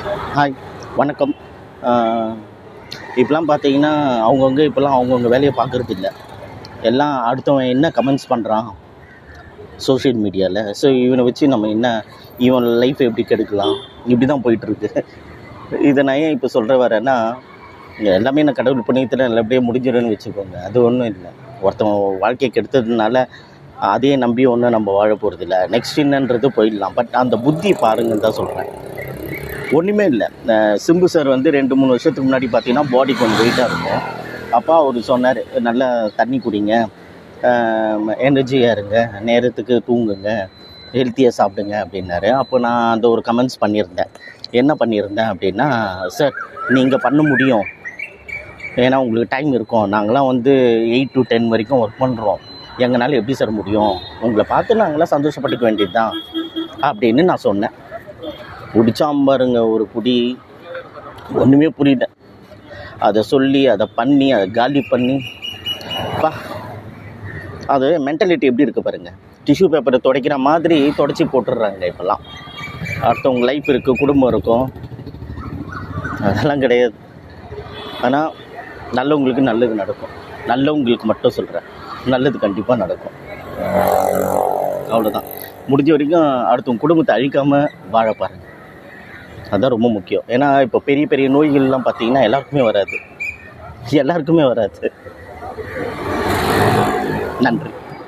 Hi, வணக்கம். அ இப்பலாம் பார்த்தீங்கன்னா, இப்பலாம் அவங்கவங்க வேலைய பார்க்குறது இல்ல. எல்லாம் அடுத்தவன் என்ன கமெண்ட்ஸ் பண்ணுறான் சோஷியல் மீடியால. ஸோ இவன வச்சு நம்ம என்ன இவன் லைஃப் எப்படி கெடுக்கலாம்? இப்படி தான் போயிட்டுருக்கு. இத நான் ஏன் இப்போ சொல்ல வரேன்னா, இங்க எல்லாமே நான் கடவுள் புண்ணியத்துல நல்லபடியா முடிஞ்சிடும்னு வச்சுக்கோங்க. அது ஒண்ணும் இல்ல. ஒருத்தவன் வாழ்க்கைய கெடுத்ததுனால, அதையே நம்பி ஒண்ணும் நம்ம வாழ போறதில்ல. நெக்ஸ்ட் என்னன்றது போயிடலாம். பட் அந்த புத்திய பாருங்கன்னு தான் சொல்றேன். ஒன்றுமே இல்லை. சிம்பு சார் வந்து 2, 3 வருஷத்துக்கு முன்னாடி பார்த்தீங்கன்னா பாடி கொஞ்சம் வெயிட்டாக இருக்கும். அப்போ அவர் சொன்னார், நல்லா தண்ணி குடிங்க, எனர்ஜியாக இருங்க, நேரத்துக்கு தூங்குங்க, ஹெல்த்தியாக சாப்பிடுங்க அப்படின்னாரு. அப்போ நான் அந்த ஒரு கமெண்ட்ஸ் பண்ணியிருந்தேன். என்ன பண்ணியிருந்தேன் அப்படின்னா, சார் நீங்கள் பண்ண முடியும், ஏன்னா உங்களுக்கு டைம் இருக்கும். நாங்களாம் வந்து 8 to 10 வரைக்கும் ஒர்க் பண்ணுறோம். எங்களால் எப்படி சார் முடியும்? உங்களை பார்த்து நாங்களாம் சந்தோஷப்பட்டுக்க வேண்டியது தான் அப்படின்னு நான் சொன்னேன். குடிச்சான் பாருங்க ஒரு குடி, ஒன்றுமே புரியல. அதை சொல்லி அதை பண்ணி அதை காலி பண்ணி பா, அது மென்டாலிட்டி எப்படி இருக்குது பாருங்கள். டிஷ்யூ பேப்பரை துடைக்கிற மாதிரி துடைச்சி போட்டுடுறாங்க இப்போல்லாம். அடுத்தவங்க லைஃப் இருக்குது, குடும்பம் இருக்கும், அதெல்லாம் கிடையாது. ஆனால் நல்லவங்களுக்கு நல்லது நடக்கும். நல்லவங்களுக்கு மட்டும் சொல்கிறேன், நல்லது கண்டிப்பாக நடக்கும். அவ்வளோதான். முடிஞ்ச வரைக்கும் அடுத்தவங்க குடும்பத்தை அழிக்காமல் வாழ பாருங்க. அதுதான் ரொம்ப முக்கியம். ஏன்னா இப்போ பெரிய பெரிய நோய்கள்லாம் பார்த்தீங்கன்னா எல்லாருக்குமே வராது. நன்றி.